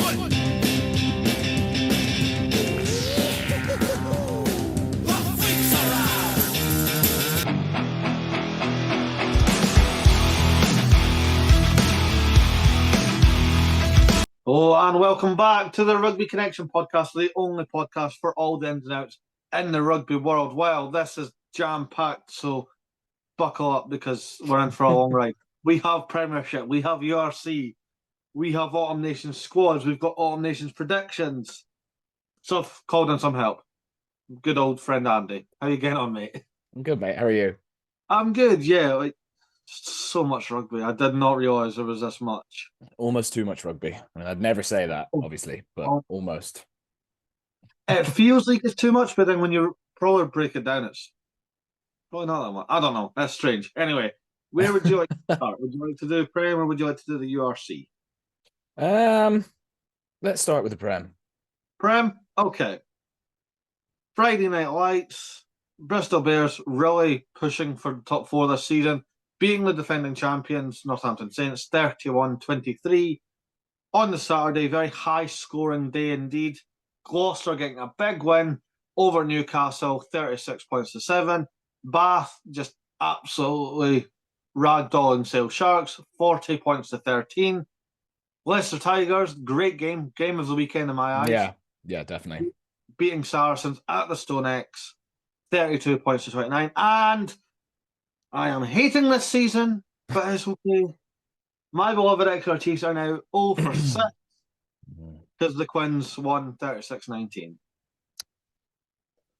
Oh, and welcome back to the Rugby Connection podcast, the only podcast for all the ins and outs in the rugby world. Well, this is jam-packed, so buckle up because we're in for a long ride. We have Premiership, we have URC, we have Autumn Nations squads, we've got Autumn Nations predictions. So I've called in some help. Good old friend Andy. How you getting on, mate? I'm good, mate. How are you? I'm good, yeah. So much rugby. I did not realise there was this much. Almost too much rugby. I mean, I'd never say that, obviously, but almost. It feels like it's too much, but then when you probably break it down, it's probably not that much. I don't know. That's strange. Anyway, where would you like to start? Would you like to do Prem or would you like to do the URC? Let's start with the Prem. Prem? Okay. Friday Night Lights. Bristol Bears really pushing for the top four this season, beating the defending champions, Northampton Saints, 31-23. On the Saturday, very high-scoring day indeed. Gloucester getting a big win over Newcastle, 36-7. Bath just absolutely ragdolling Sale Sharks, 40-13. Leicester Tigers, great game of the weekend in my eyes. Yeah, definitely. Beating Saracens at the Stone X, 32-29. And I am hating this season, but it's okay. My beloved Exeter Chiefs are now 0 for 6 because the Quins won 36-19.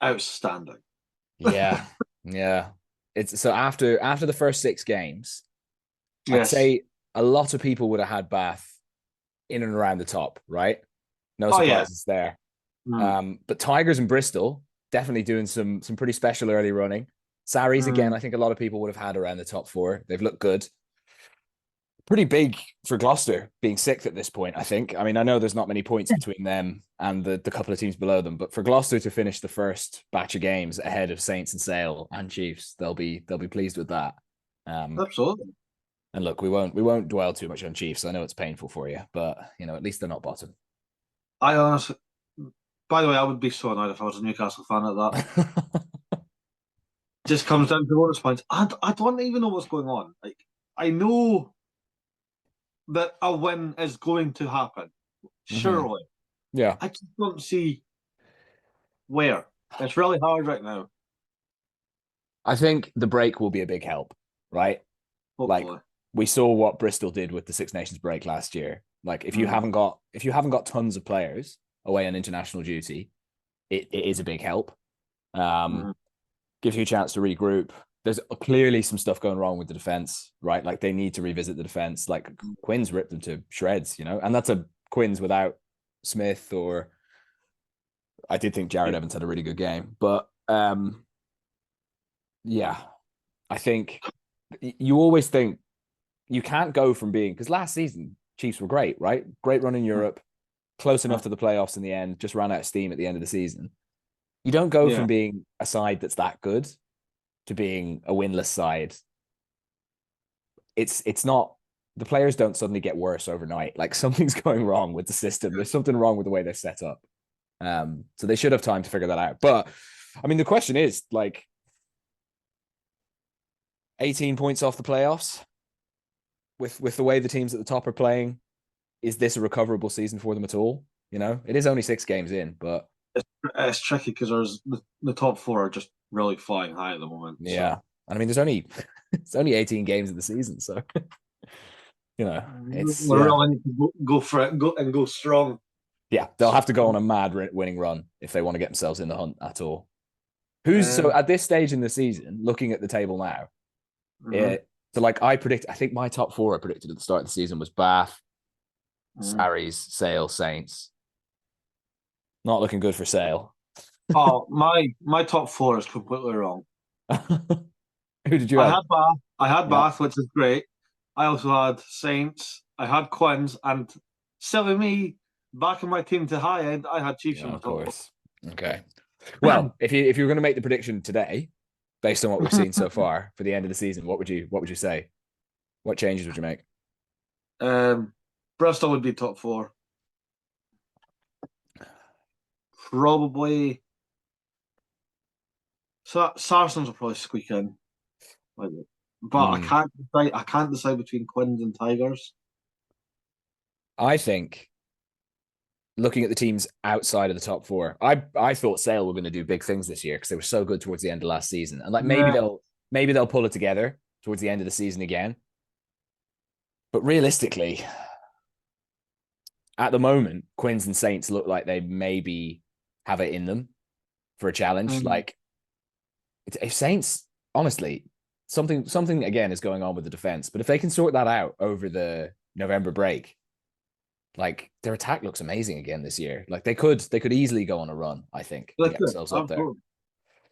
Outstanding. Yeah. It's so after the first 6 games, I'd say a lot of people would have had Bath in and around the top, right? No surprises there. But Tigers and Bristol definitely doing some pretty special early running. Saris again, I think a lot of people would have had around the top 4. They've looked good. Pretty big for Gloucester being 6th at this point, I think. I mean, I know there's not many points between them and the couple of teams below them, but for Gloucester to finish the first batch of games ahead of Saints and Sale and Chiefs, they'll be pleased with that. Absolutely. And look, we won't dwell too much on Chiefs. I know it's painful for you, but at least they're not bottom. I honestly, by the way, I would be so annoyed if I was a Newcastle fan at that. Just comes down to bonus points. I don't even know what's going on. Like, I know that a win is going to happen, surely. Yeah. I just don't see where. It's really hard right now. I think the break will be a big help, right? Hopefully. Like, we saw what Bristol did with the Six Nations break last year. Like, if you haven't got tons of players away on international duty, it is a big help. Gives you a chance to regroup. There's clearly some stuff going wrong with the defense, right? Like, they need to revisit the defense. Like, Quinn's ripped them to shreds, and that's a Quinn's without Smith, or I did think Jared Evans had a really good game, but yeah, I think you always think you can't go from being, because last season Chiefs were great, right? Great run in Europe, close enough to the playoffs in the end, just ran out of steam at the end of the season. You don't go from being a side that's that good to being a winless side. It's not, the players don't suddenly get worse overnight. Like, something's going wrong with the system. There's something wrong with the way they're set up. So they should have time to figure that out. But I mean, the question is, like, 18 points off the playoffs with the way the teams at the top are playing. Is this a recoverable season for them at all? It is only 6 games in, but it's tricky because there's the top 4 are just really flying high at the moment. Yeah. So. I mean, there's only 18 games in the season, so it's we really need to go for it, go strong. Yeah, they'll have to go on a mad winning run if they want to get themselves in the hunt at all. So at this stage in the season, looking at the table now, so like I think my top 4 I predicted at the start of the season was Bath, Saris, Sale, Saints. Not looking good for Sale. Oh, my top 4 is completely wrong. Who did you have? I had Bath, which is great. I also had Saints. I had Quins, and silly me, backing my team to high end, I had Chiefs on the top. Of course. Okay. Well, if you were going to make the prediction today, based on what we've seen so far for the end of the season, what would you say? What changes would you make? Bristol would be top 4. probably Saracens will probably squeak in, but I can't decide. I can't decide between Quins and Tigers. I think, looking at the teams outside of the top four, I thought Sale were going to do big things this year because they were so good towards the end of last season, and like maybe they'll pull it together towards the end of the season again. But realistically, at the moment, Quins and Saints look like they maybe have it in them for a challenge. Like, if Saints, honestly, something again is going on with the defense, but if they can sort that out over the November break, like their attack looks amazing again this year. Like they could easily go on a run, I think, and get themselves up there.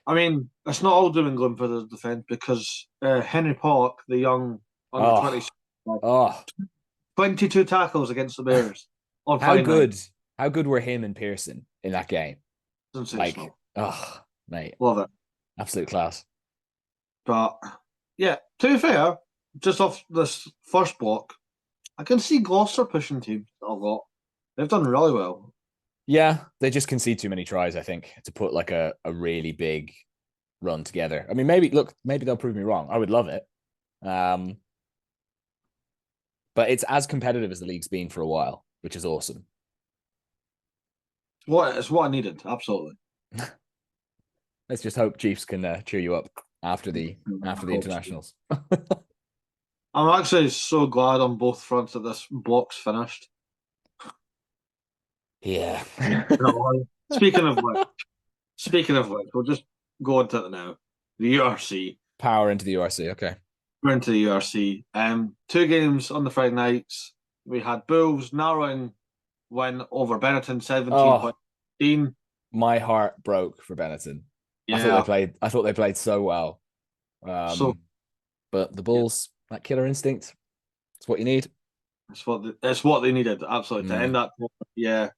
I mean, it's not all doom and gloom for the defense because Henry Pollock, the young under 20, 22 tackles against the Bears. How good were him and Pearson in that game? Sensational. Like, mate, love it, absolute class. But yeah, to be fair, just off this first block, I can see Gloucester pushing teams a lot. They've done really well. Yeah, they just concede too many tries, I think, to put like a really big run together. I mean, maybe they'll prove me wrong. I would love it. But it's as competitive as the league's been for a while, which is awesome. It's what I needed, absolutely. Let's just hope Chiefs can cheer you up after the internationals. I'm actually so glad on both fronts that this block's finished. Yeah. Speaking of which, we'll just go into it now. The URC. Power into the URC, okay. We're into the URC. 2 games on the Friday nights. We had Bulls narrowing win over Benetton 17-15. My heart broke for Benetton. Yeah. I thought they played so well. But the Bulls, that killer instinct, it's what you need. It's what they needed, absolutely, to end that. Yeah.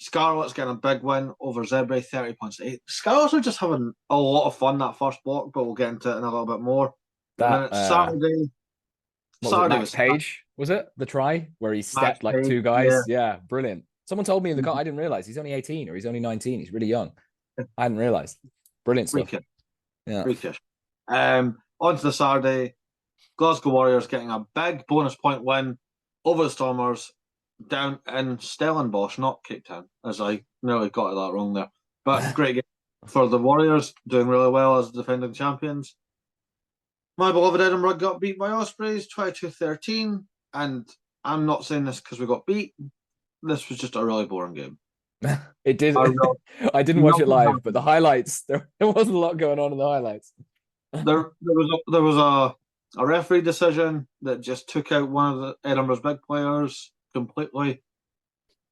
Scarlet's getting a big win over Zebra, 30 points to 8. Scarlets are just having a lot of fun that first block, but we'll get into it in a little bit more. Saturday was Page, was it? The try where he stepped like 2 guys? Yeah, brilliant. Someone told me in the car, I didn't realize he's only 18 or he's only 19. He's really young. I hadn't realized. Brilliant stuff. Freakish. Yeah. Freakish. On to the Saturday, Glasgow Warriors getting a big bonus point win over the Stormers down in Stellenbosch, not Cape Town, as I nearly got that wrong there. But great game for the Warriors, doing really well as defending champions. My beloved Edinburgh got beat by Ospreys 22-13, and I'm not saying this because we got beat. This was just a really boring game. It did. I didn't watch it live, but the highlights, there wasn't a lot going on in the highlights. There was a referee decision that just took out one of the Edinburgh's big players completely,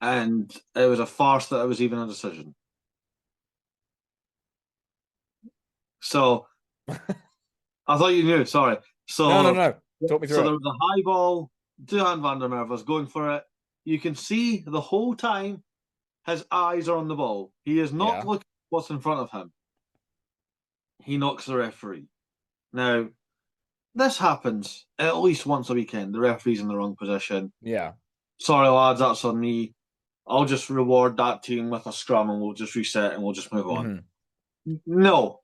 and it was a farce that it was even a decision. So I thought you knew. Sorry. So no. Talk me through. So there was a high ball. Duhan van der Merwe was going for it. You can see the whole time his eyes are on the ball. He is not looking at what's in front of him. He knocks the referee. Now, this happens at least once a weekend. The referee's in the wrong position. Yeah. Sorry, lads, that's on me. I'll just reward that team with a scrum and we'll just reset and we'll just move on. No,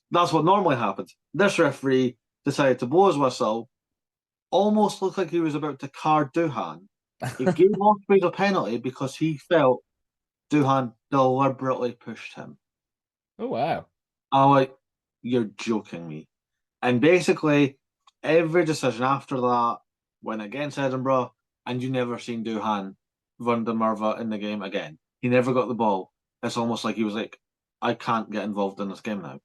that's what normally happens. This referee decided to blow his whistle, almost looked like he was about to card Duhan. He gave Ospreys a penalty because he felt Duhan deliberately pushed him. Oh, wow. I'm like, you're joking me. And basically, every decision after that went against Edinburgh, and you never seen Duhan van der Merwe in the game again. He never got the ball. It's almost like he was like, I can't get involved in this game now.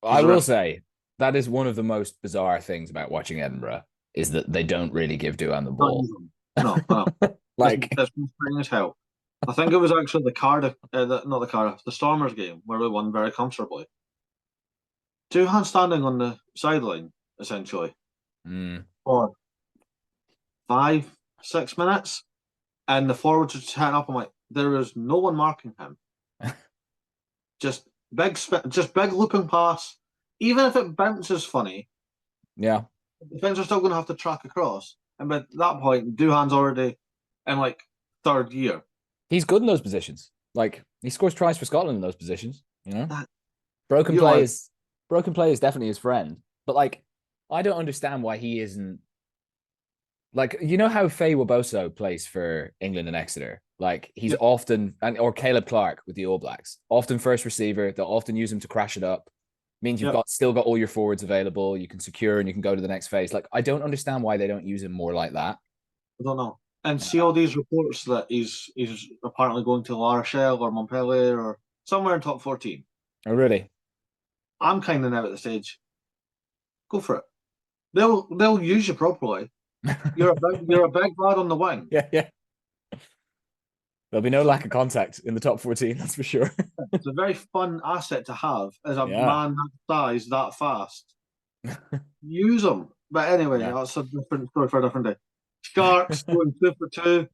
I will say, that is one of the most bizarre things about watching Edinburgh, is that they don't really give Duhan the ball. No. Like, it's strange as hell. I think it was actually the Stormers game where we won very comfortably. Duhan standing on the sideline, essentially, for 5-6 minutes, and the forwards would turn up. I'm like, there is no one marking him. just big looping pass. Even if it bounces funny, the defense are still going to have to track across. And by that point, Duhan's already in like 3rd year. He's good in those positions. Like, he scores tries for Scotland in those positions, you know? That, Broken you play know, is definitely his friend. But like, I don't understand why he isn't like, you know how Faye Waboso plays for England and Exeter? Like, he's yeah, often or Caleb Clark with the All Blacks, often first receiver. They'll often use him to crash it up. Means you've yeah, still got all your forwards available. You can secure and you can go to the next phase. Like, I don't understand why they don't use him more like that. I don't know. And see all these reports that he's apparently going to La Rochelle or Montpellier or somewhere in top 14. Oh, really? I'm kind of now at the stage. Go for it. They'll use you properly. You're a big lad on the wing. Yeah, yeah. There'll be no lack of contact in the top 14, that's for sure. It's a very fun asset to have as a Yeah. man that size, that fast. Use them. But anyway, Yeah. that's a different story for a different day. Sharks going 2 for 2.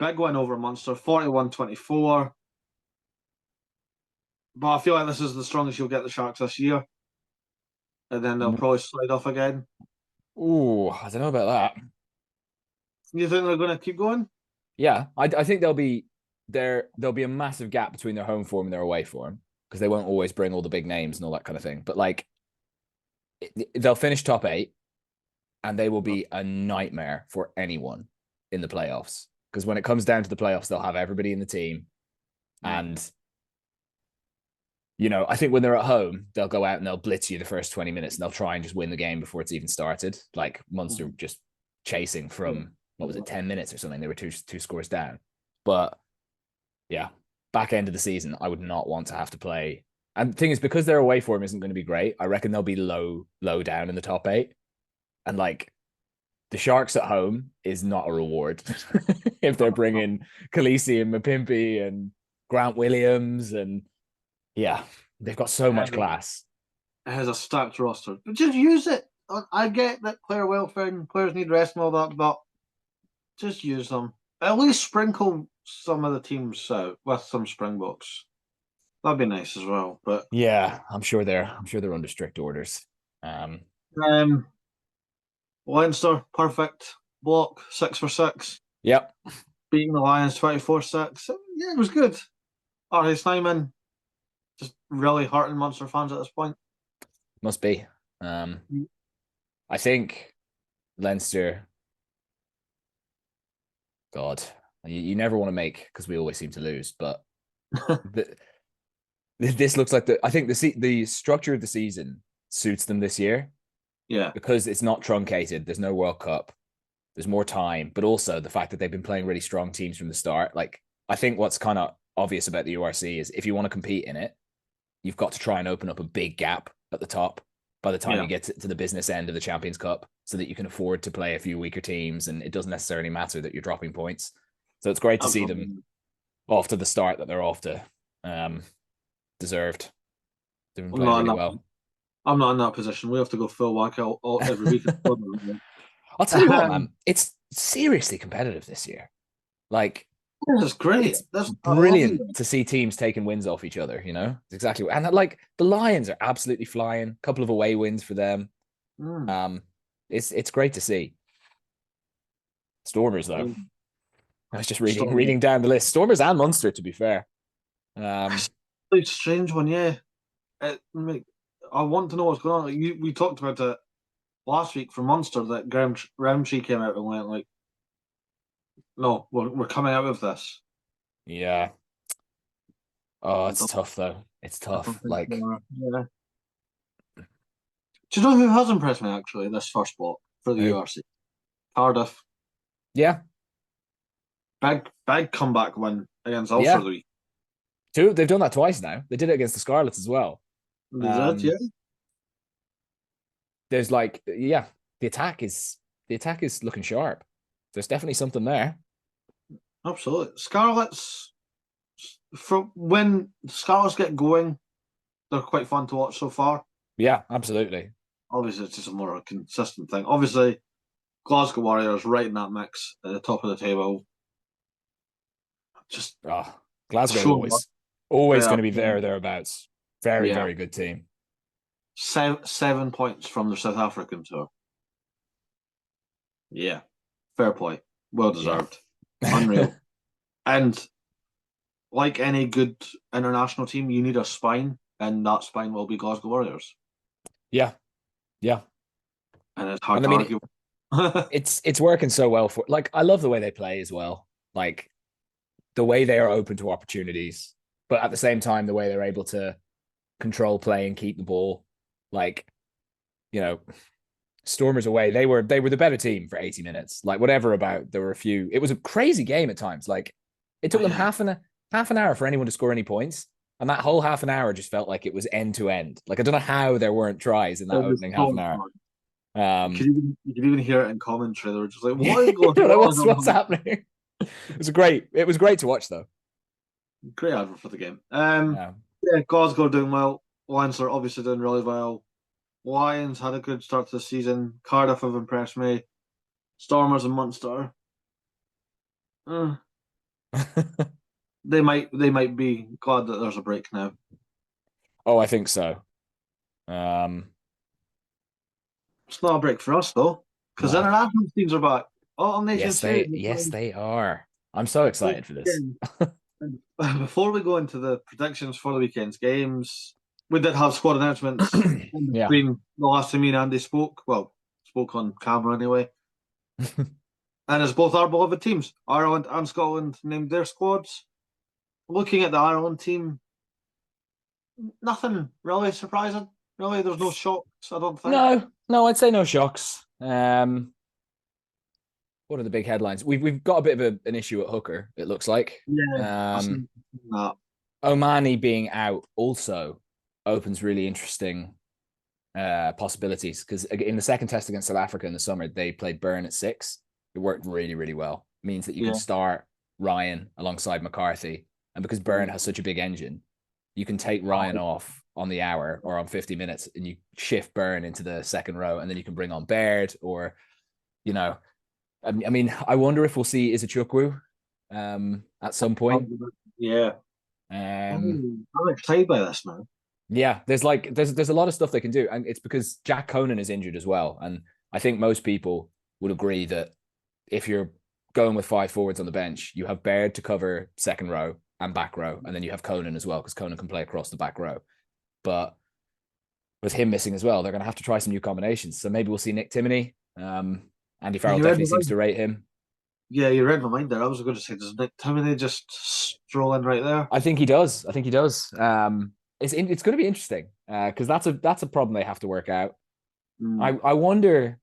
Big win over Munster, 41-24. But I feel like this is the strongest you'll get the Sharks this year. And then they'll probably slide off again. Ooh, I don't know about that. You think they're going to keep going? Yeah, I think there'll be a massive gap between their home form and their away form because they won't always bring all the big names and all that kind of thing. But like, they'll finish top 8, and they will be a nightmare for anyone in the playoffs because when it comes down to the playoffs, they'll have everybody in the team, and you know, I think when they're at home, they'll go out and they'll blitz you the first 20 minutes and they'll try and just win the game before it's even started. Like Munster just chasing from what was it, 10 minutes or something? They were two scores down. But yeah, back end of the season, I would not want to have to play. And the thing is, because their away form isn't going to be great, I reckon they'll be low down in the top 8. And like the Sharks at home is not a reward if they're bringing Khaleesi and Mapimpi and Grant Williams and yeah, they've got so much class. It has a stacked roster. But just use it. I get that player welfare and players need rest and all that, but just use them. At least sprinkle some of the teams out with some Springboks. That'd be nice as well. But yeah, I'm sure they're under strict orders. Leinster, perfect block, 6 for 6. Yep. Beating the Lions 24-6. Yeah, it was good. R.A. Snyman just really hurting Munster fans at this point. Must be. I think Leinster. God, you never want to make because we always seem to lose. But this looks like I think the structure of the season suits them this year. Yeah, because it's not truncated. There's no World Cup. There's more time, but also the fact that they've been playing really strong teams from the start. Like I think what's kind of obvious about the URC is if you want to compete in it, you've got to try and open up a big gap at the top by the time you get to the business end of the Champions Cup so that you can afford to play a few weaker teams and it doesn't necessarily matter that you're dropping points. So it's great to see them off to the start that they're off to. Deserved. They've been playing really well. I'm not in that position. We have to go full whack out every week. I'll tell you what, man. It's seriously competitive this year. Like, that's great. That's brilliant to see teams taking wins off each other. You know, it's exactly. And like the Lions are absolutely flying. A couple of away wins for them. It's great to see. Stormers though. I was just reading down the list. Stormers and Munster, to be fair. It's a strange one, yeah. I want to know what's going on. We talked about it last week for Munster that Graham Roundtree came out and went like, "No, we're coming out of this." Yeah. Oh, it's tough though. It's tough. Like, yeah. Do you know who has impressed me actually this first block for the URC? Cardiff. Yeah. Big comeback win against Ulster the week. They've done that twice now. They did it against the Scarlets as well. They did, yeah. There's like, the attack is looking sharp. There's definitely something there. Absolutely. Scarlets, when Scarlets get going, they're quite fun to watch so far. Yeah, absolutely. Obviously, it's just a more consistent thing. Obviously, Glasgow Warriors right in that mix at the top of the table. Just Glasgow always going to be thereabouts. Very, very good team. 7 points from the South African tour. Yeah, fair play. Well deserved. Yeah. Unreal. And like any good international team, you need a spine, and that spine will be Glasgow Warriors. Yeah. And it's hard and to argue. it's working so well for, like, I love the way they play as well. Like, the way they are open to opportunities, but at the same time, the way they're able to control play and keep the ball. Like, Stormers away, they were the better team for 80 minutes. Like, whatever about, there were a few. It was a crazy game at times. Like, it took them half an hour for anyone to score any points, and that whole half an hour just felt like it was end to end. Like, I don't know how there weren't tries in that opening half an hour. You could even hear it in commentary. They were just like, "What is going on? What's happening?" It was great to watch, though. Great advert for the game. Yeah, Glasgow doing well. Leinster obviously doing really well. Lions had a good start to the season. Cardiff have impressed me. Stormers and Munster. They might be glad that there's a break now. Oh, I think so. It's not a break for us though, because international teams are back. All nations. Yes, they are. I'm so excited for this. Before we go into the predictions for the weekend's games, we did have squad announcements between the last time me and Andy spoke. Well, spoke on camera anyway. And as both our beloved teams, Ireland and Scotland, named their squads. Looking at the Ireland team, nothing really surprising. Really, there's no shocks, I don't think. No, I'd say no shocks. What are the big headlines? We've got a bit of an issue at hooker, it looks like. Yeah. Omani being out also opens really interesting possibilities, because in the second test against South Africa in the summer, they played Byrne at 6. It worked really, really well. It means that you can start Ryan alongside McCarthy. And because Byrne has such a big engine, you can take Ryan off on the hour or on 50 minutes and you shift Byrne into the second row, and then you can bring on Baird or, I mean, I wonder if we'll see Izuchukwu at some point. Yeah. I'm excited by this now. Yeah, there's a lot of stuff they can do, and it's because Jack Conan is injured as well. And I think most people would agree that if you're going with 5 forwards on the bench, you have Baird to cover second row and back row, and then you have Conan as well, because Conan can play across the back row. But with him missing as well, they're going to have to try some new combinations. So maybe we'll see Nick Timoney. Andy Farrell definitely seems to rate him. Yeah, you read my mind there. I was going to say, does Nick Timoney just stroll in right there? I think he does. It's going to be interesting because that's a problem they have to work out. I wonder,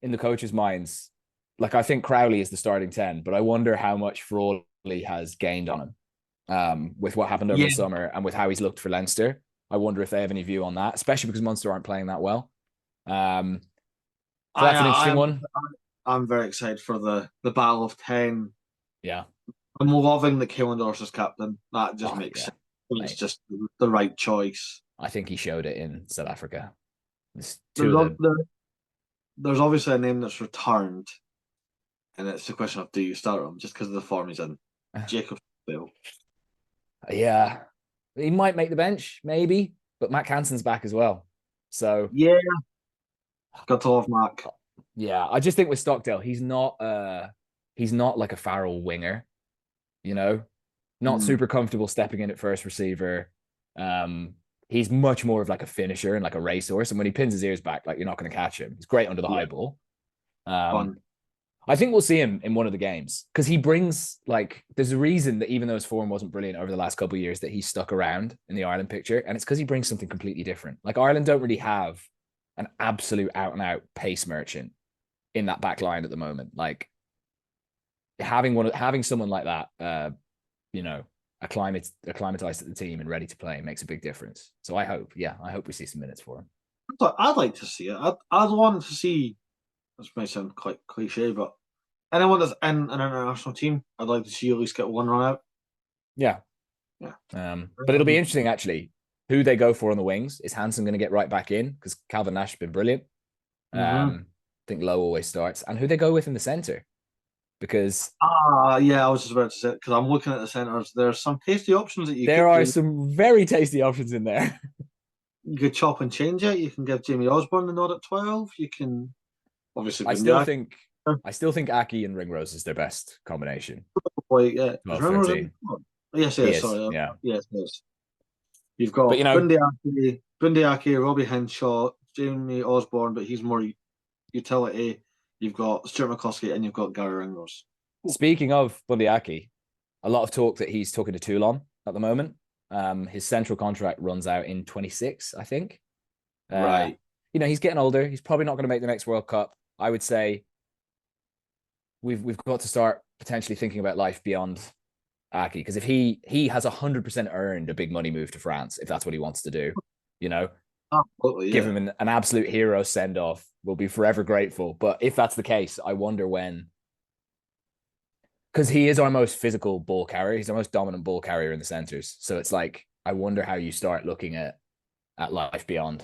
in the coaches' minds, like, I think Crowley is the starting 10, but I wonder how much Frawley has gained on him with what happened over the summer and with how he's looked for Leinster. I wonder if they have any view on that, especially because Munster aren't playing that well. So that's an interesting one. I'm very excited for the battle of 10. Yeah. I'm loving that Caelan Dorsey's captain. That just makes sense. It's just the right choice. I think he showed it in South Africa. There's obviously a name that's returned, and it's a question of, do you start him just because of the form he's in? Jacob Bill. Yeah. He might make the bench, maybe, but Matt Hansen's back as well. So yeah, got to love Mac. Yeah, I just think with Stockdale, he's not like a Farrell winger, not super comfortable stepping in at first receiver. He's much more of like a finisher and like a racehorse. And when he pins his ears back, like, you're not going to catch him. He's great under the high ball. I think we'll see him in one of the games because he brings, like, there's a reason that even though his form wasn't brilliant over the last couple of years, that he's stuck around in the Ireland picture. And it's because he brings something completely different. Like, Ireland don't really have an absolute out and out pace merchant in that back line at the moment. Like, having someone like that, acclimatized to the team and ready to play makes a big difference. So I hope we see some minutes for him. I'd like to see it. I'd want to see, this may sound quite cliche, but anyone that's in an international team, I'd like to see at least get one run out. Yeah. But it'll be interesting, actually, who they go for on the wings. Is Hansen going to get right back in? Because Calvin Nash has been brilliant. I think Lowe always starts. And who they go with in the centre. Because I was just about to say, because I'm looking at the centres, there's some tasty options that there are some very tasty options in there. You could chop and change it. You can give Jamie Osborne the nod at 12. You can obviously. I still think Aki and Ringrose is their best combination. Yeah, Yes, He yes, is. sorry. Yeah. Yes, yes. You've got But Bundyaki, Robbie Henshaw, Jamie Osborne, but he's more utility. You've got Stuart McCloskey and you've got Gary Ringrose. speaking of Bundyaki, a lot of talk that he's talking to Toulon at the moment. His central contract runs out in 26, I think. Right. He's getting older. He's probably not going to make the next World Cup. I would say we've got to start potentially thinking about life beyond Aki, because if he has 100% earned a big money move to France, if that's what he wants to do, Absolutely, give him an absolute hero send off. We'll be forever grateful. But if that's the case, I wonder when, because he is our most physical ball carrier. He's our most dominant ball carrier in the centers. So it's like, I wonder how you start looking at life beyond.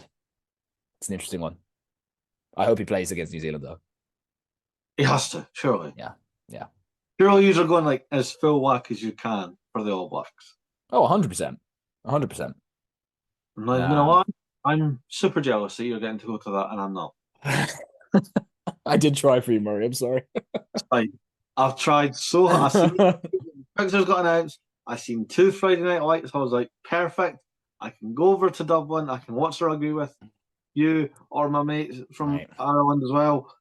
It's an interesting one. I hope he plays against New Zealand, though. He has to, surely. Yeah. Surely you're going like as full whack as you can for the All Blacks. Oh, 100%. 100%. I'm not even going to lie. I'm super jealous that you're getting to go to that, and I'm not. I did try for you, Murray. I'm sorry. I've tried so hard. I seen pictures got announced. I seen 2 Friday night lights. I was like, perfect. I can go over to Dublin. I can watch the rugby with you or my mates from Ireland as well.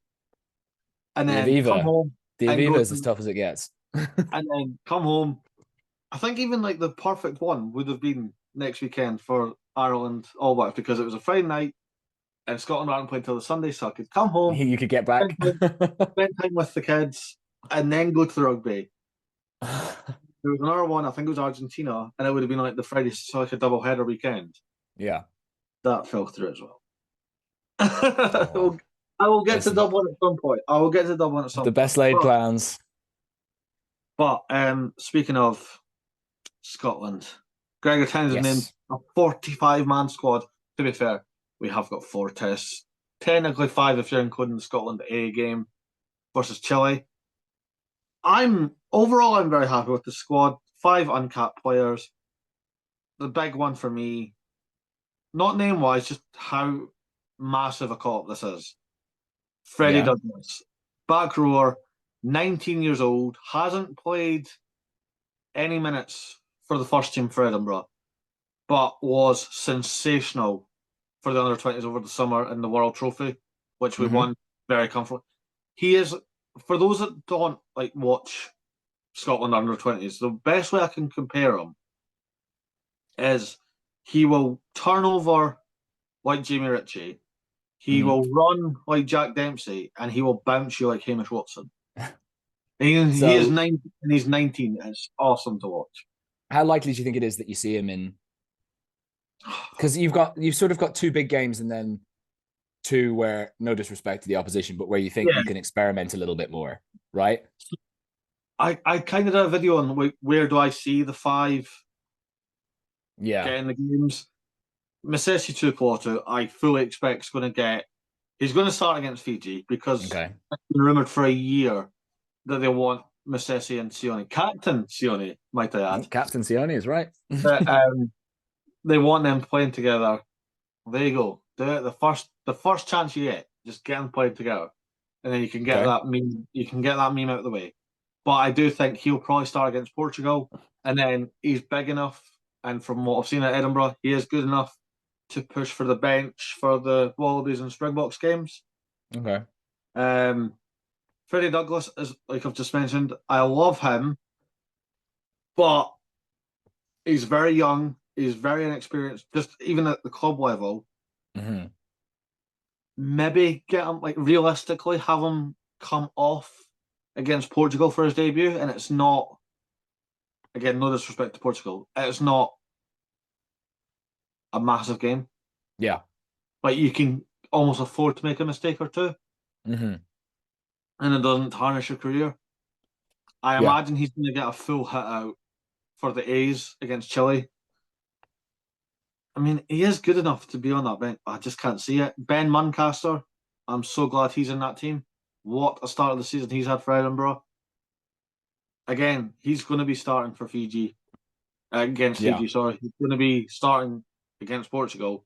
And then come home. The Aviva is as tough as it gets. And then come home. I think even like the perfect one would have been next weekend for Ireland All Blacks, because it was a Friday night and Scotland aren't playing until the Sunday, so I could come home. You could get back. Spend time with the kids and then go to the rugby. There was another one, I think it was Argentina, and it would have been like the Friday, so like a double header weekend. Yeah. That fell through as well. I will get to Dublin at some point. The best laid plans. But speaking of Scotland, Gregor Townsend named a 45-man squad. To be fair, we have got 4 tests. Technically 5 if you're including the Scotland A game versus Chile. I'm very happy with the squad. 5 uncapped players. The big one for me, not name-wise, just how massive a call-up this is. Freddie Douglas, back rower, 19 years old, hasn't played any minutes for the first team for Edinburgh, but was sensational for the under-20s over the summer in the World Trophy, which we won very comfortably. He is, for those that don't watch Scotland under-20s, the best way I can compare him is he will turn over like Jamie Ritchie. He will run like Jack Dempsey, and he will bounce you like Hamish Watson. He is 9 and he's 19. It's awesome to watch. How likely do you think it is that you see him in? Because you've sort of got 2 big games and then 2 where, no disrespect to the opposition, but where you think you can experiment a little bit more, right? I kind of did a video on where do I see the 5 getting the games. Masesi Tuipulotu, I fully expect he's going to start against Fiji, because it's been rumoured for a year that they want Masesi and Sione. Captain Sione, might I add. Captain Sione is right. They want them playing together. There you go. Do it the first chance you get, just get them playing together. And then you can get that meme. You can get that meme out of the way. But I do think he'll probably start against Portugal. And then he's big enough, and from what I've seen at Edinburgh, he is good enough to push for the bench for the Wallabies and Springboks games. Okay. Freddie Douglas is, like I've just mentioned, I love him, but he's very young. He's very inexperienced, just even at the club level. Maybe get him, realistically, have him come off against Portugal for his debut, and it's not, again, no disrespect to Portugal, it's not a massive game. Yeah. But you can almost afford to make a mistake or 2. And it doesn't tarnish your career. I imagine he's going to get a full hit out for the A's against Chile. I mean, he is good enough to be on that bench. I just can't see it. Ben Muncaster, I'm so glad he's in that team. What a start of the season he's had for Edinburgh. Again, he's going to be starting for Fiji. Against Fiji, sorry. He's going to be starting against Portugal.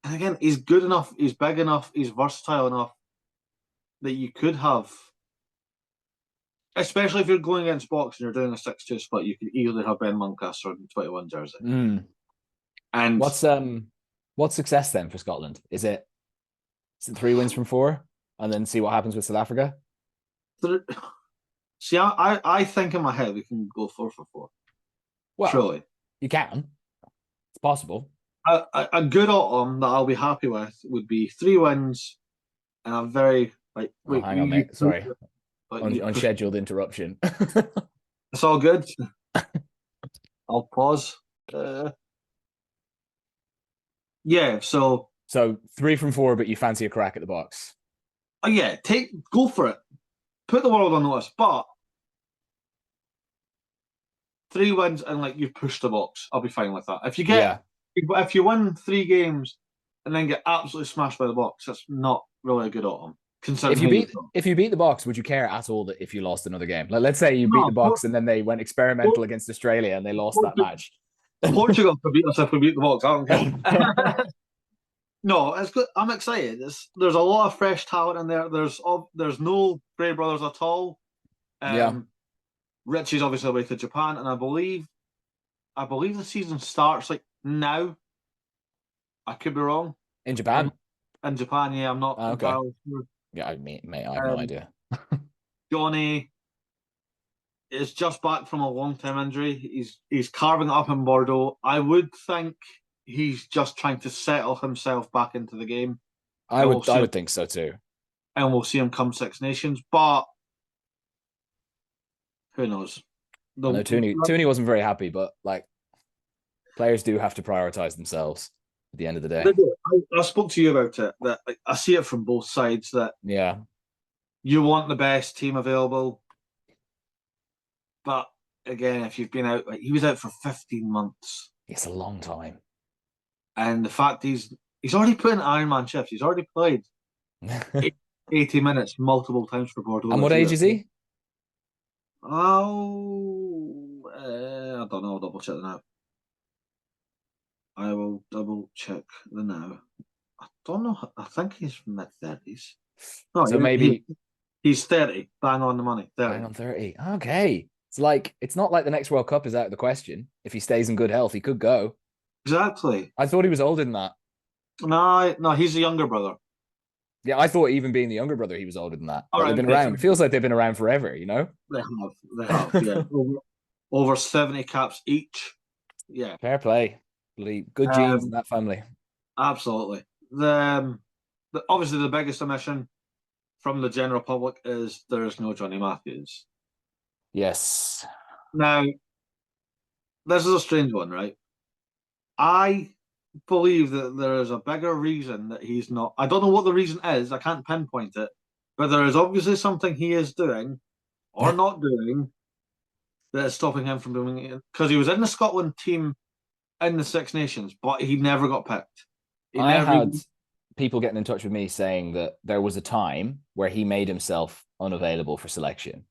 And again, he's good enough, he's big enough, he's versatile enough that you could have especially if you're going against Box and you're doing a 6-2 split, you could easily have Ben Lancaster in 21 jersey. And what's success then for Scotland? Is it 3 wins from 4, and then see what happens with South Africa? See, I think in my head we can go 4 for 4. Well, surely you can. It's possible. A good autumn that I'll be happy with would be 3 wins and a very like. Wait, hang on, mate. Sorry, unscheduled interruption. It's all good. I'll pause. Yeah, so 3 from 4, but you fancy a crack at the Box? Oh yeah, go for it. Put the world on notice, but 3 wins and like you push the Box, I'll be fine with that. If you win 3 games and then get absolutely smashed by the Box, that's not really a good autumn. If you beat the Box, would you care at all that if you lost another game? Like, let's say you beat the Box and then they went experimental against Australia and they lost that match. Portugal could beat us if we beat the Box. I don't care. No, it's good. I'm excited. There's a lot of fresh talent in there. There's no Gray brothers at all. Richie's obviously away to Japan, and I believe the season starts like now. I could be wrong. In Japan? In Japan, yeah, I'm not entirely sure. Yeah, mate, I have no idea. Johnny is just back from a long-term injury. He's carving it up in Bordeaux. I would think he's just trying to settle himself back into the game. I would think so too. And we'll see him come Six Nations, but who knows? No, Tooney wasn't very happy, but like players do have to prioritize themselves at the end of the day. I spoke to you about it. That I see it from both sides. That you want the best team available, but again, if you've been out, like he was out for 15 months. It's a long time. And the fact he's already put in Ironman shifts. He's already played 80 minutes multiple times for Bordeaux. And what age is he? Oh, I don't know. I'll double check now. I will double check the now. I don't know. I think he's mid-30s. No, so maybe he's 30. Bang on the money. 30. Bang on 30. Okay. It's not like the next World Cup is out of the question. If he stays in good health, he could go. Exactly. I thought he was older than that. No, he's a younger brother. Yeah, I thought even being the younger brother, he was older than that. Right, they've been around. It feels like they've been around forever, you know? They have, yeah. over 70 caps each. Yeah. Fair play. Good genes in that family. Absolutely. Obviously, the biggest omission from the general public is there is no Johnny Matthews. Yes. Now, this is a strange one, right? I believe that there is a bigger reason that he's not. I don't know what the reason is. I can't pinpoint it. But there is obviously something he is doing or not doing that is stopping him from doing it. Because he was in the Scotland team in the Six Nations, but he never got picked. I had people getting in touch with me saying that there was a time where he made himself unavailable for selection.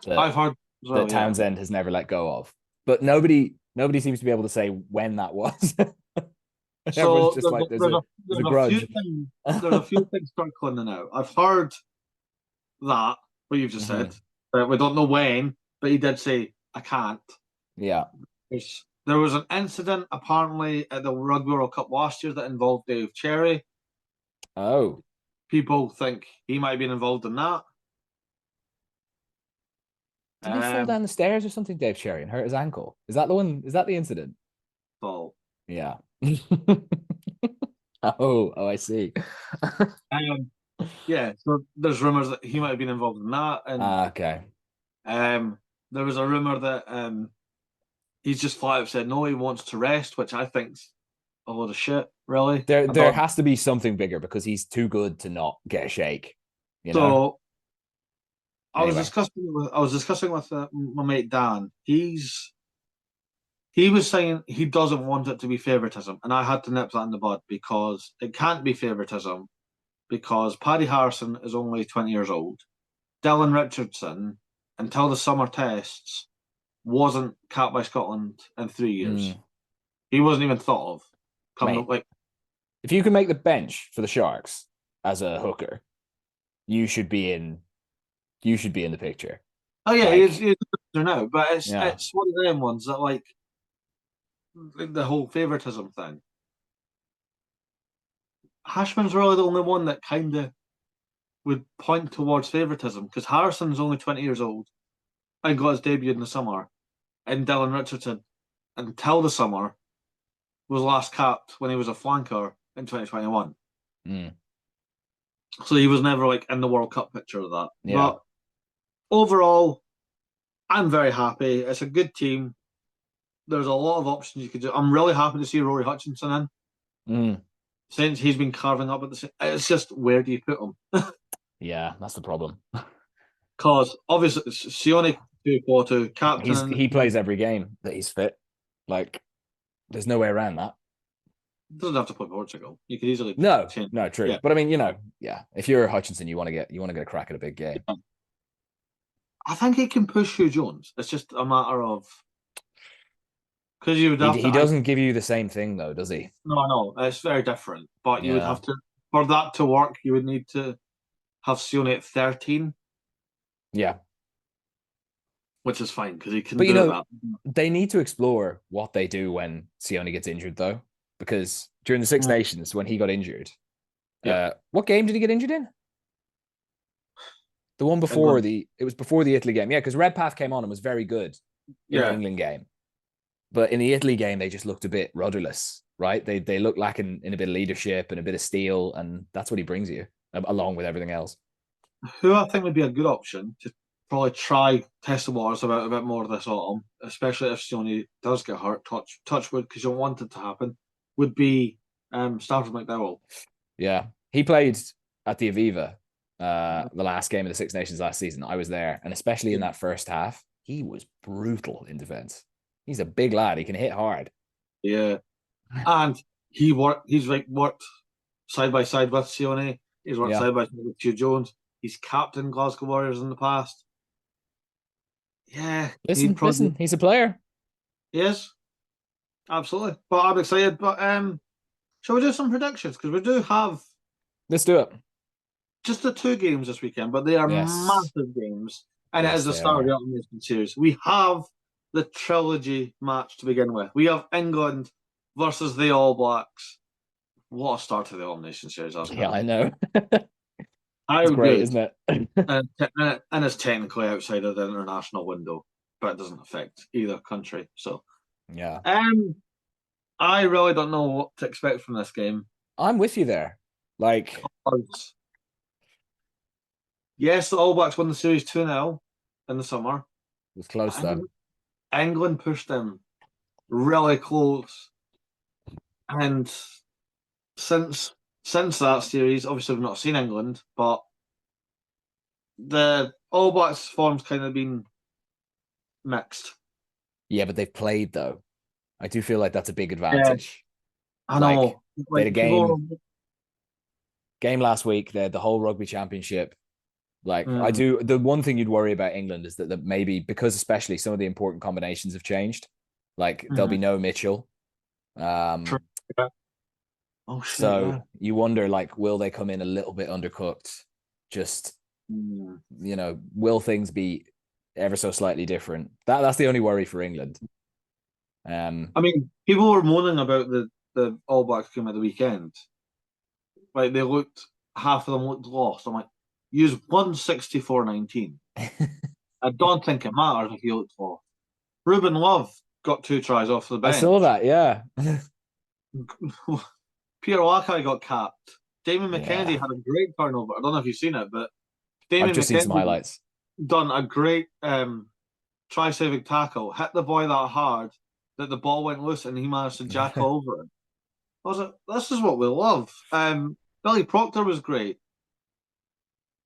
I've heard that Townsend has never let go of. But nobody seems to be able to say when that was. So just there's a grudge. There's a few things circling now. I've heard that, what you've just said. We don't know when, but he did say, I can't. Yeah. There was an incident, apparently, at the Rugby World Cup last year that involved Dave Cherry. Oh. People think he might have been involved in that. Did he fall down the stairs or something, Dave Cherry, and hurt his ankle? Is that the one? Is that the incident? Fall. Yeah. Oh, I see. Yeah, so there's rumours that he might have been involved in that. And okay. There was a rumour that he's just flat out said no, he wants to rest, which I think's a load of shit, really. There has to be something bigger because he's too good to not get a shake. You know? I was discussing with my mate Dan. He was saying he doesn't want it to be favouritism, and I had to nip that in the bud because it can't be favouritism because Paddy Harrison is only 20 years old. Dylan Richardson, until the summer tests, wasn't capped by Scotland in 3 years. He wasn't even thought of. If you can make the bench for the Sharks as a hooker, you should be in the picture. Oh yeah, Like, he's a there now, but yeah, it's one of them ones that like the whole favoritism thing. Hashman's really the only one that kind of would point towards favoritism because Harrison's only 20 years old and got his debut in the summer, and Dylan Richardson until the summer was last capped when he was a flanker in 2021. mm, So he was never like in the World Cup picture of that. yeah, But overall, I'm very happy. It's a good team. There's a lot of options you could do. I'm really happy to see Rory Hutchinson in since he's been carving up at the. It's just where do you put him? yeah, that's the problem. Because obviously Sione Tuipuotu, captain. He plays every game that he's fit. Like, there's no way around that. Doesn't have to play Portugal. You could easily No, true. Yeah. But I mean, yeah, if you're Hutchinson, you want to get a crack at a big game. I think he can push Hugh Jones. It's just a matter of because you would have He doesn't give you the same thing though, does he? No, it's very different. But you would Yeah. have to for that to work. You would need to have Sione at 13. Yeah. Which is fine because he can But do that. they need to explore what they do when Sione gets injured though, because during the Six Nations when he got injured, what game did he get injured in? The one before it was before the Italy game. Yeah, because Redpath came on and was very good in the England game. But in the Italy game, they just looked a bit rudderless, right? They look lacking in a bit of leadership and a bit of steel, and that's what he brings you, along with everything else. Who I think would be a good option to probably try test the waters about a bit more this autumn, especially if Sione does get hurt, touch wood, because you don't want it to happen, would be Stafford McDowell. Yeah. He played at the Aviva the last game of the Six Nations last season. I was there, and especially in that first half, he was brutal in defense. He's a big lad. He can hit hard. Yeah, and he's worked side by side with Sione. He's worked side by side with Hugh Jones. He's captained Glasgow Warriors in the past. Yeah, listen, he's a player. Yes, absolutely. But I'm excited. But shall we do some predictions? Because we do have. Let's do it. Just the 2 games this weekend, but they are massive games, and it is the start of the Elimination Series. We have the trilogy match to begin with. We have England versus the All Blacks. What a start to the Elimination Series! Yeah, I know. It's great, isn't it? and it's technically outside of the international window, but it doesn't affect either country. So, yeah. I really don't know what to expect from this game. I'm with you there. Like, yes, the All Blacks won the series 2-0 in the summer. It was close though. England pushed them really close, and since that series, obviously we've not seen England, but the All Blacks form's kind of been mixed. Yeah, but they've played though. I do feel like that's a big advantage. I know. They had a game last week. They had the whole rugby championship. Like, I do. The one thing you'd worry about England is that maybe because especially some of the important combinations have changed. Like, there'll be no Mitchell. Oh, shit, so you wonder, like, will they come in a little bit undercooked? Just, will things be ever so slightly different? That's the only worry for England. I mean, people were moaning about the All Blacks game at the weekend. Like, half of them looked lost. I'm like, use 164-19. I don't think it matters if you looked lost. Ruben Love got 2 tries off the bench. I saw that, yeah. Peter Wakai got capped. Damon McKenzie had a great turnover. I don't know if you've seen it, but Damon I've just seen some highlights. Done a great try-saving tackle, hit the boy that hard that the ball went loose and he managed to jack over it. I was like, this is what we love. Billy Proctor was great.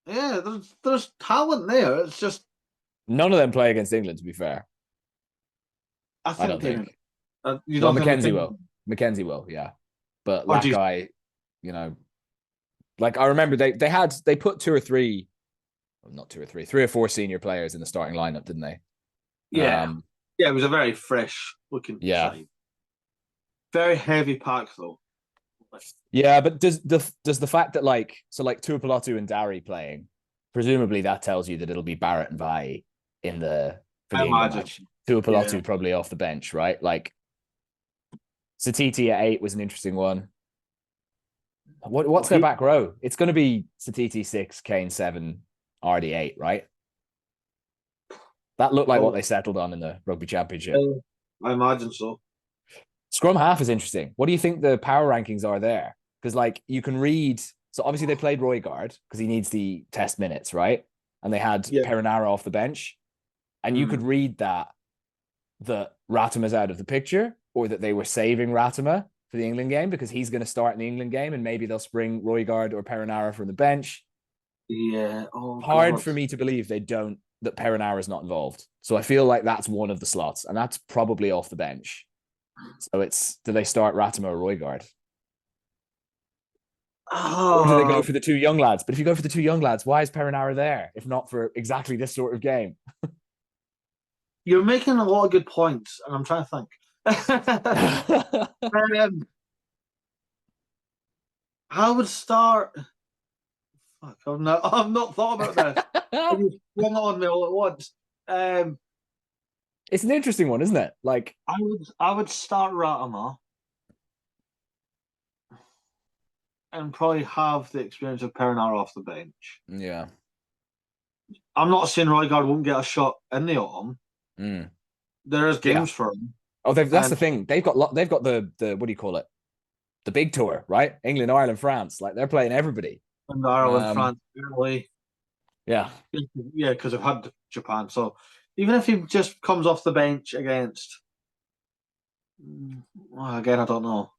Yeah, there's talent there. It's just none of them play against England, to be fair. I don't think. McKenzie will. McKenzie will, yeah. But Lakai, like I remember they put 2 or 3, well, not 2 or 3, 3 or 4 senior players in the starting lineup, didn't they? Yeah. It was a very fresh looking side. Very heavy pack though. Yeah, but does the fact that like Tuipulotu and Darryl playing, presumably that tells you that it'll be Barrett and Vai for I the England imagine. match. Tuipulotu probably off the bench, right? Like Satiti at 8 was an interesting one. What's their back row? It's going to be Satiti 6, Kane 7, RD 8, right? That looked like what they settled on in the Rugby Championship. I imagine so. Scrum half is interesting. What do you think the power rankings are there? Because like you can read. So obviously they played Roygaard because he needs the test minutes, right? And they had Perinara off the bench, and you could read that Ratima's out of the picture, or that they were saving Ratima for the England game because he's going to start in the England game, and maybe they'll spring Roygaard or Perinara from the bench. Yeah. Oh, hard for me to believe that Perinara is not involved. So I feel like that's one of the slots, and that's probably off the bench. So do they start Ratima or Roygaard? Or do they go for the two young lads? But if you go for the two young lads, why is Perinara there if not for exactly this sort of game? You're making a lot of good points, and I'm trying to think. I would start. Fuck, I've not thought about this. You swung on me all at once. It's an interesting one, isn't it? Like I would start Ratima and probably have the experience of Perinara off the bench. Yeah. I'm not saying Roygaard won't get a shot in the autumn. There is games for him. Oh, that's the thing. They've got the what do you call it? The big tour, right? England, Ireland, France. Like they're playing everybody. And Ireland, France, Italy. Yeah. Yeah, because they've had Japan. So even if he just comes off the bench against, well, again, I don't know.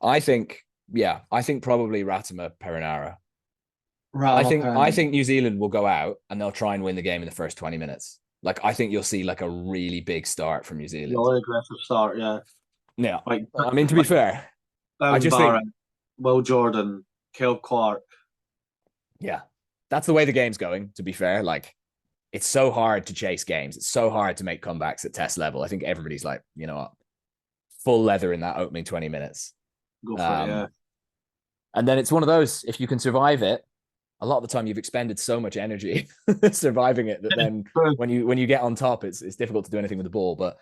I think probably Ratima Perinara. I think New Zealand will go out and they'll try and win the game in the first 20 minutes. Like I think you'll see like a really big start from New Zealand. Really aggressive start, yeah. Yeah. Like, I mean, to be fair, I just think Will Jordan, Kel Clark. Yeah. That's the way the game's going, to be fair. Like it's so hard to chase games. It's so hard to make comebacks at test level. I think everybody's like, you know what? Full leather in that opening 20 minutes. Go for it, yeah. And then it's one of those, if you can survive it, a lot of the time you've expended so much energy surviving it that then when you get on top, it's difficult to do anything with the ball. But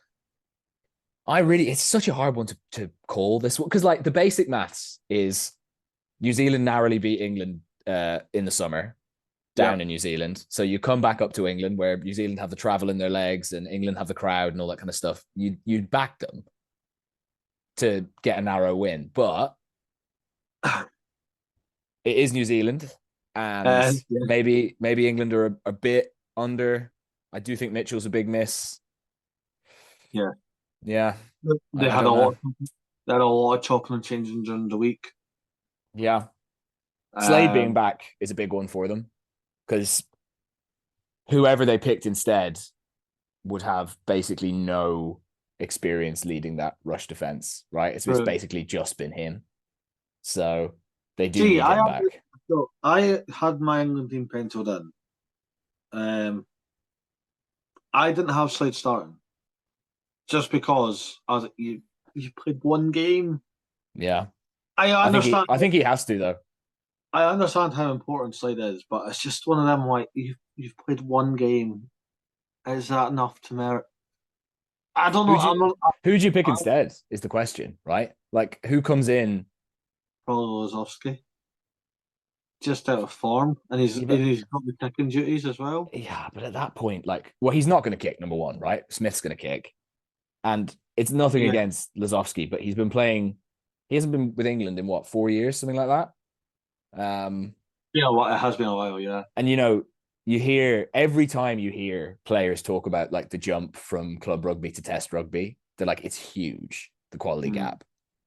it's such a hard one to call this one because like the basic maths is New Zealand narrowly beat England in the summer down in New Zealand. So you come back up to England where New Zealand have the travel in their legs and England have the crowd and all that kind of stuff. You'd back them to get a narrow win, but it is New Zealand. And maybe England are a bit under. I do think Mitchell's a big miss. Yeah. They had a lot of chopping and changing during the week. Yeah. Slade being back is a big one for them because whoever they picked instead would have basically no experience leading that rush defense, right? It's basically just been him. So they do need him back. So I had my England team penciled in. I didn't have Slade starting just because I was like, you played one game. Yeah, I understand. I think he has to though. I understand how important Slade is, but it's just one of them like you've played one game. Is that enough to merit? I don't know. Who'd you pick instead? Is the question, right? Like who comes in? Probably Lozowski. Just out of form, and he's got the kicking duties as well. Yeah, but at that point, like, well, he's not going to kick, number one, right? Smith's going to kick, and it's nothing against Lozowski, but he's been playing. He hasn't been with England in 4 years, something like that. It has been a while, yeah. And you hear every time you hear players talk about like the jump from club rugby to test rugby, they're like it's huge, the quality gap.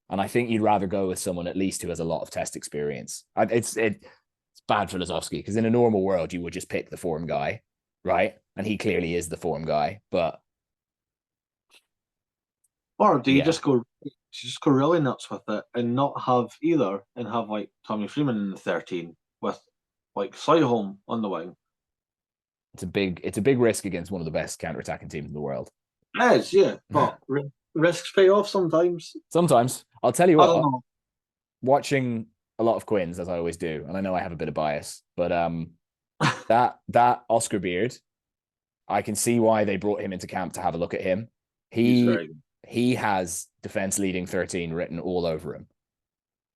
And I think you'd rather go with someone at least who has a lot of test experience. It's bad for Lozowski because in a normal world you would just pick the form guy, right? And he clearly is the form guy, but or do you just go really nuts with it and not have either, and have like Tommy Freeman in the 13 with like Slyholm on the wing? It's a big risk against one of the best counter-attacking teams in the world. It is, yeah, but risks pay off sometimes. Sometimes. I'll tell you what, watching a lot of Quins, as I always do, and I know I have a bit of bias, but that Oscar beard I can see why they brought him into camp to have a look at him. He's very good. He has defense leading 13 written all over him.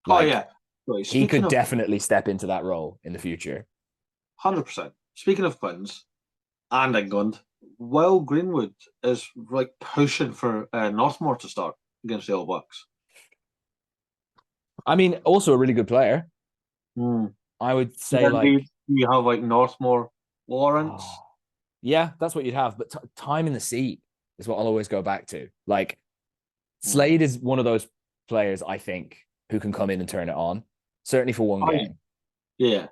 Oh yeah, right, he could definitely step into that role in the future. 100%. Speaking of Quins and England, Will Greenwood is like pushing for Northmore to start against the All Blacks. I mean, also a really good player. Mm. I would say, like, you have like Northmore, Lawrence. Oh, yeah, that's what you'd have. But time in the seat is what I'll always go back to. Like, Slade is one of those players, I think, who can come in and turn it on. Certainly for one game. Yeah.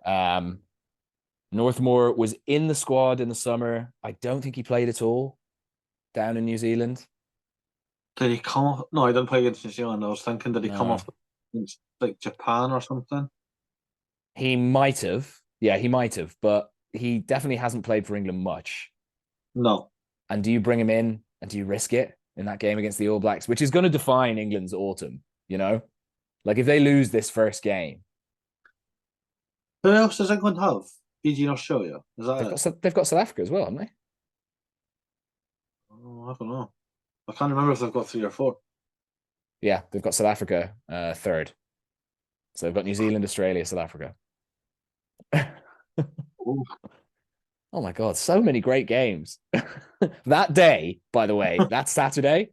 Northmore was in the squad in the summer. I don't think he played at all down in New Zealand. Did he come off? No, he didn't play against New Zealand. I was thinking, did he come off against like Japan or something? He might have. Yeah, he might have. But he definitely hasn't played for England much. No. And do you bring him in and do you risk it in that game against the All Blacks, which is going to define England's autumn, you know? Like, if they lose this first game. Who else does England have? Fiji and Australia? Is that they've got South Africa as well, haven't they? Oh, I don't know. I can't remember if they've got 3 or 4. Yeah, they've got South Africa third. So they've got New Zealand, Australia, South Africa. Oh my God, so many great games. That day, by the way, that Saturday,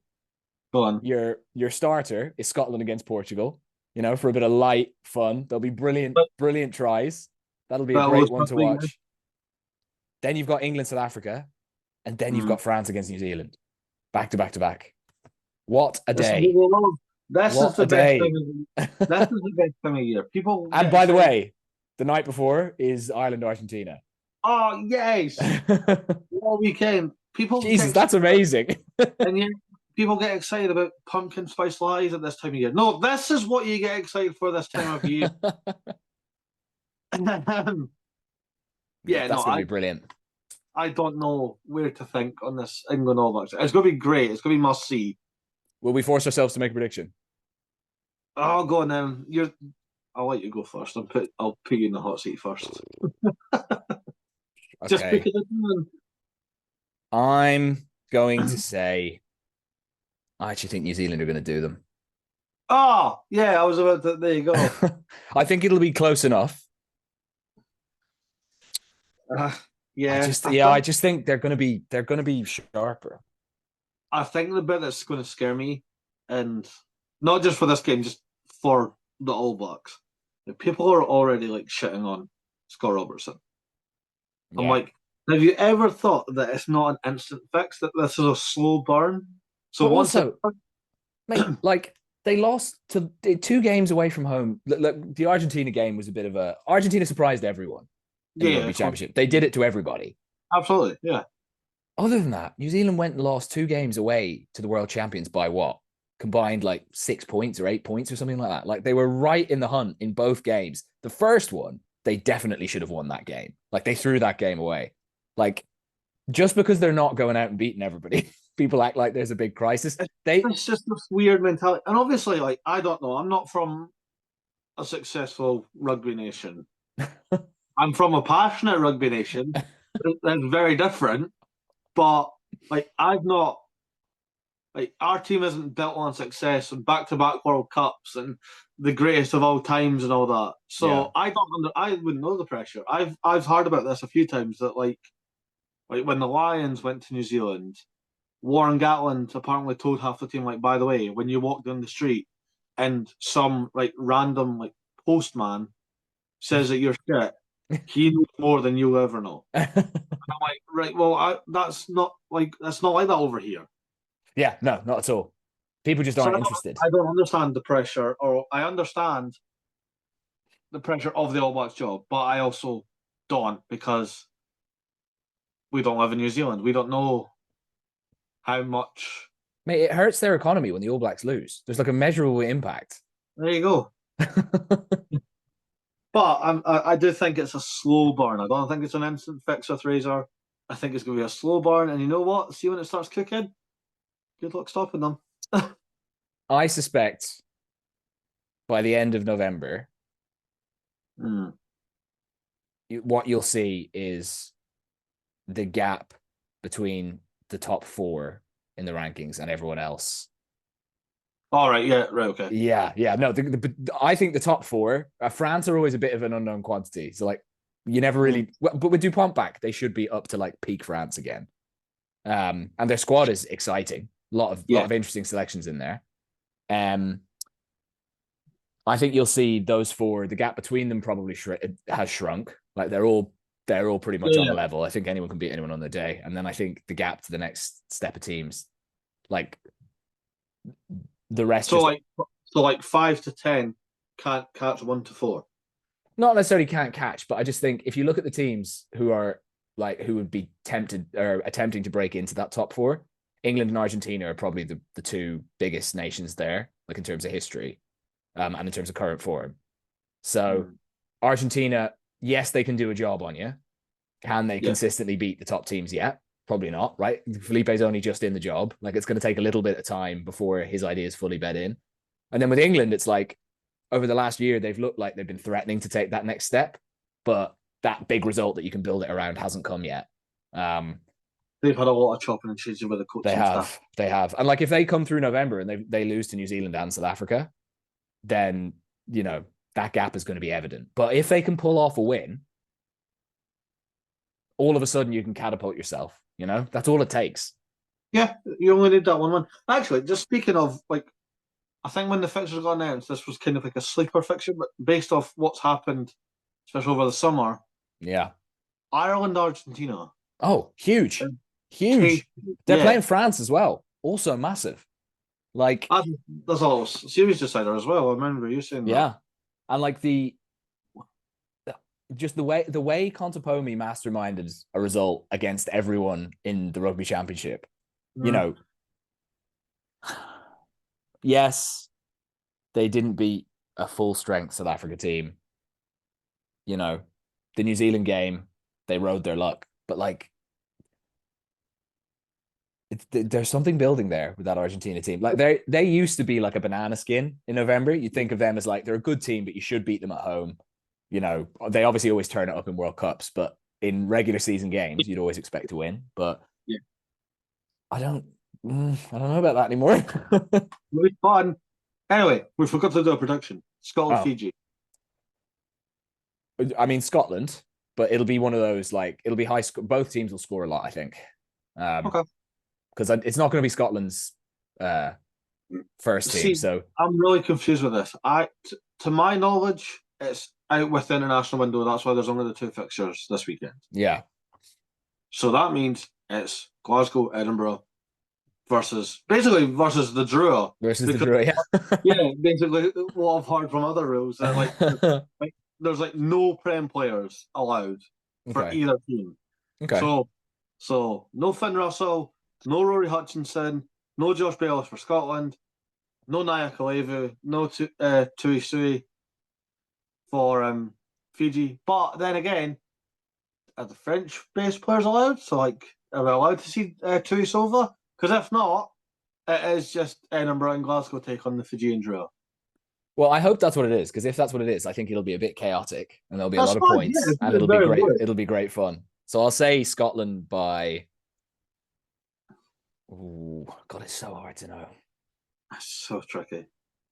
go on. Your starter is Scotland against Portugal, you know, for a bit of light fun. There'll be brilliant tries. That'll be a great one to watch. Then you've got England, South Africa, and then you've got France against New Zealand. Back to back to back. What a day. This is the best thing of year. People. And by the way, the night before is Ireland, Argentina. Oh, yes. All weekend. Jesus, that's amazing. And yet people get excited about pumpkin spice lattes at this time of year. No, this is what you get excited for this time of year. Yeah, that's going to be brilliant. I don't know where to think on this England All Blacks. It's going to be great. It's going to be must see. Will we force ourselves to make a prediction? I'll go on then. I'll let you go first. I'll put you in the hot seat first. Just because I'm going to say I actually think New Zealand are going to do them. Oh, yeah, I was about to. There you go. I think it'll be close enough. Yeah. I just think they're going to be sharper. I think the bit that's going to scare me, and not just for this game, just for the All Blacks, people are already like shitting on Scott Robertson. Yeah. I'm like, have you ever thought that it's not an instant fix, that this is a slow burn? So mate, like, they lost to 2 games away from home. Look, the Argentina game was a bit of a... Argentina surprised everyone in the Rugby Championship. They did it to everybody. Absolutely, yeah. Other than that, New Zealand went and lost 2 games away to the world champions by what? Combined like 6 points or 8 points or something like that. Like, they were right in the hunt in both games. The first one, they definitely should have won that game. Like, they threw that game away. Like, just because they're not going out and beating everybody, people act like there's a big crisis. It's just this weird mentality. And obviously, like, I don't know, I'm not from a successful rugby nation. I'm from a passionate rugby nation. That's very different. But, like, our team isn't built on success and back-to-back World Cups and the greatest of all times and all that. So yeah. I wouldn't know the pressure. I've heard about this a few times, that like when the Lions went to New Zealand, Warren Gatland apparently told half the team, like, by the way, when you walk down the street and some like random like postman says that you're shit, he knows more than you'll ever know. I'm like, right, well, that's not like that over here. Yeah, no, not at all. People just aren't interested. I don't understand the pressure, or I understand the pressure of the All Blacks job, but I also don't, because we don't live in New Zealand. We don't know how much. Mate, it hurts their economy when the All Blacks lose. There's like a measurable impact. There you go. But I do think it's a slow burn. I don't think it's an instant fix with Razor. I think it's going to be a slow burn. And you know what? See when it starts cooking? Good luck stopping them. I suspect by the end of November, what you'll see is the gap between the top 4 in the rankings and everyone else. All right, yeah, right, okay. Yeah. No, I think the top 4, France are always a bit of an unknown quantity. So like, you never really, but with Dupont back, they should be up to like peak France again. And their squad is exciting. A lot of interesting selections in there. I think you'll see those 4. The gap between them probably has shrunk. Like they're all pretty much on a level. I think anyone can beat anyone on their day. And then I think the gap to the next step of teams, like the rest. So 5 to 10 can't catch 1 to 4. Not necessarily can't catch, but I just think if you look at the teams who would be tempted or attempting to break into that top 4, England and Argentina are probably the 2 biggest nations there, like in terms of history, and in terms of current form. So Argentina, yes, they can do a job on you. Can they consistently beat the top teams yet? Probably not, right? Felipe's only just in the job. Like it's going to take a little bit of time before his ideas fully bed in. And then with England, it's like over the last year, they've looked like they've been threatening to take that next step, but that big result that you can build it around hasn't come yet. They've had a lot of chopping and changing with the coaching staff. They have. And like if they come through November and they lose to New Zealand and South Africa, then, that gap is going to be evident. But if they can pull off a win, all of a sudden you can catapult yourself. That's all it takes. Yeah, you only need that one win. Actually, just speaking of, like, I think when the fixtures got announced, this was kind of like a sleeper fixture, but based off what's happened, especially over the summer. Yeah. Ireland, Argentina. Oh, huge. Huge. They're playing France as well. Also massive. Like, that's all series decider as well. I remember you saying that. Yeah. And like the way Contepomi masterminded a result against everyone in the Rugby Championship, yes, they didn't beat a full strength South Africa team. The New Zealand game, they rode their luck, but like, there's something building there with that Argentina team. Like they used to be like a banana skin in November. You think of them as like, they're a good team, but you should beat them at home. They obviously always turn it up in World Cups, but in regular season games, you'd always expect to win. But I don't know about that anymore. Really fun. Anyway, we forgot to do a prediction. Scotland, Fiji. I mean, Scotland, but it'll be one of those, like, it'll be high score. Both teams will score a lot, I think. Okay. Because it's not going to be Scotland's first team. So I'm really confused with this. To my knowledge, it's out with the international window. That's why there's only the 2 fixtures this weekend. Yeah. So that means it's Glasgow, Edinburgh versus the Drua. Versus the Drua, yeah. Yeah, basically what I've heard from other rules that there's like no Prem players allowed for either team. Okay. So no Finn Russell, no Rory Hutchinson, no Josh Bayliss for Scotland, no Naya Kalevu, no Tui Sui for Fiji. But then again, are the French-based players allowed? So, like, are we allowed to see Tui Sova? Because if not, it is just Edinburgh and Glasgow take on the Fijian Drua. Well, I hope that's what it is, because if that's what it is, I think it'll be a bit chaotic and there'll be a lot of points, and it'll be great. Good. It'll be great fun. So I'll say Scotland by. Oh God, it's so hard to know. That's so tricky.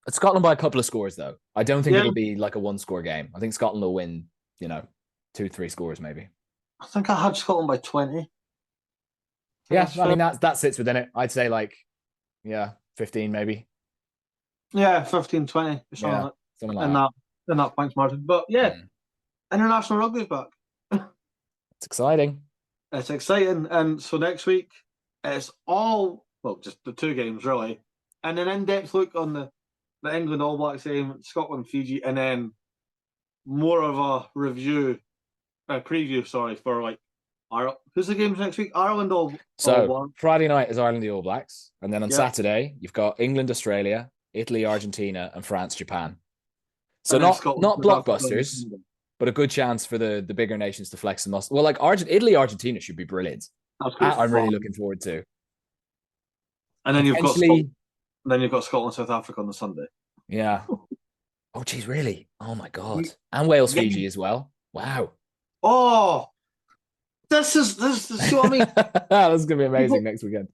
It's Scotland by a couple of scores, though. I don't think it'll be like a 1-score game. I think Scotland will win, 2-3 scores maybe. I think I had Scotland by 20. Yeah, I mean that sits within it. I'd say 15 maybe. Yeah, 15, 20. Something like that. In that points margin. But international rugby's back. It's exciting. It's exciting. And so next week, it's just the 2 games, really. And an in-depth look on the England All Blacks game, Scotland, Fiji, and then more of a preview, for Ireland. Who's the games next week? Ireland All Blacks. Friday night is Ireland the All Blacks. And then on Saturday, you've got England, Australia, Italy, Argentina, and France, Japan. So not blockbusters, but a good chance for the bigger nations to flex the muscle. Well, like Italy, Argentina should be brilliant. I'm really looking forward to. And then you've got Scotland, South Africa on the Sunday. Yeah. Oh, geez, really? Oh my God! And Wales, Fiji as well. Wow. Oh, This is see what I mean? That's gonna be amazing next weekend.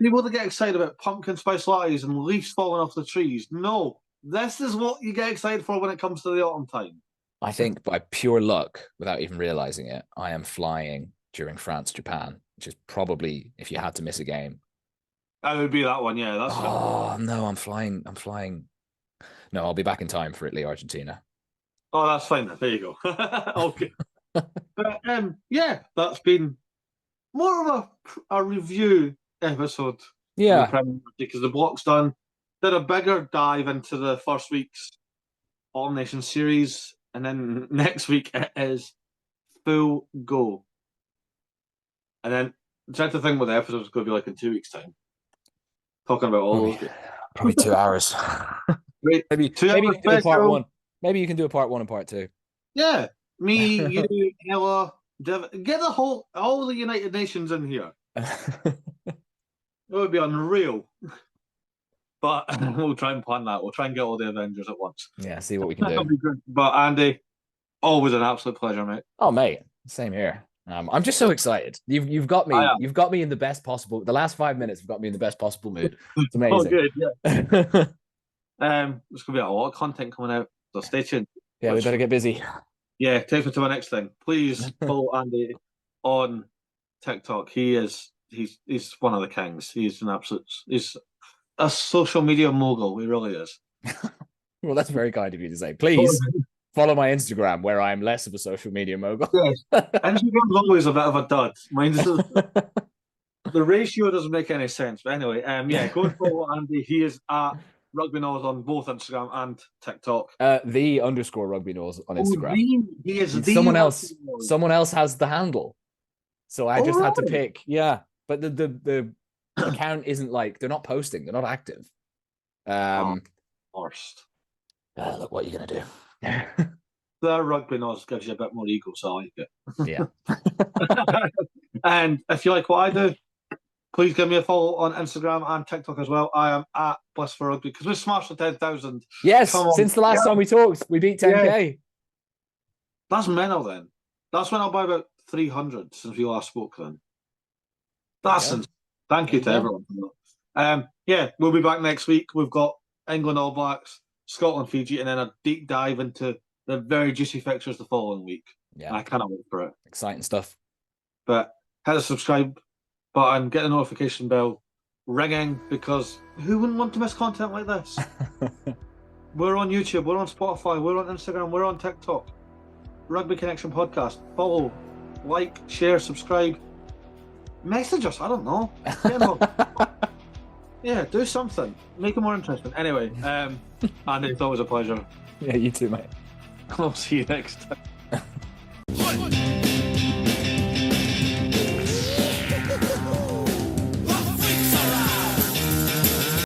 People that get excited about pumpkin spice lattes and leaves falling off the trees. No, this is what you get excited for when it comes to the autumn time. I think by pure luck, without even realizing it, I am flying during France-Japan, which is probably, if you had to miss a game. That would be that one, yeah. That's no, I'm flying. No, I'll be back in time for Italy, Argentina. Oh, that's fine. There you go. Okay. But yeah, that's been more of a review episode. Yeah. Because the block's done. Did a bigger dive into the first week's All Nations series, and then next week it is full go. And then try to think what the episode is going to be like in 2 weeks' time. Talking about all those. Probably 2 hours. Maybe you can do a part 1. Maybe you can do a part 1 and part 2. Yeah. Me, you, Ella, Divan. Get all the United Nations in here. It would be unreal. But we'll try and plan that. We'll try and get all the Avengers at once. Yeah, see what we can do. Be good. But Andy, always an absolute pleasure, mate. Oh, mate, same here. I'm just so excied. You've got me. You've got me in the best possible. The last 5 minutes have got me in the best possible mood. It's amazing. Oh, good. Yeah. There's gonna be a lot of content coming out, so stay tuned. Yeah, we better get busy. Yeah, take me to my next thing. Please follow Andy on TikTok. He's one of the kings. He's a social media mogul. He really is. Well, that's very kind of you to say. Please follow my Instagram, where I'm less of a social media mogul. Yes. Instagram's always a bit of a dud. The ratio doesn't make any sense. But anyway, yeah, go and follow Andy. He is at RugbyNause on both Instagram and TikTok. The _RugbyNause on Instagram. He is someone else. Someone else has the handle, so I just had to pick. Yeah, but the account isn't like, they're not posting. They're not active. Worst. Look, what are you gonna do? The RugbyNause gives you a bit more ego, so I like it. Yeah. And if you like what I do, please give me a follow on Instagram and TikTok as well. I am at BlissfulRugby, because we smashed the 10,000. Yes, since the last time we talked, we beat 10K. Yeah. That's mental then. That's went up by about 300 since we last spoke then. Thank you to everyone for that. Yeah, we'll be back next week. We've got England All Blacks, Scotland, Fiji, and then a deep dive into the very juicy fixtures the following week. Yeah, I cannot wait for it. Exciting stuff. But hit the subscribe button, get the notification bell ringing, because who wouldn't want to miss content like this? We're on YouTube, we're on Spotify, we're on Instagram, we're on TikTok. Rugby Connection Podcast. Follow, like, share, subscribe. Message us, I don't know. Yeah, do something. Make it more interesting. Anyway, Andy, it's always a pleasure. Yeah, you too, mate. I'll see you next time.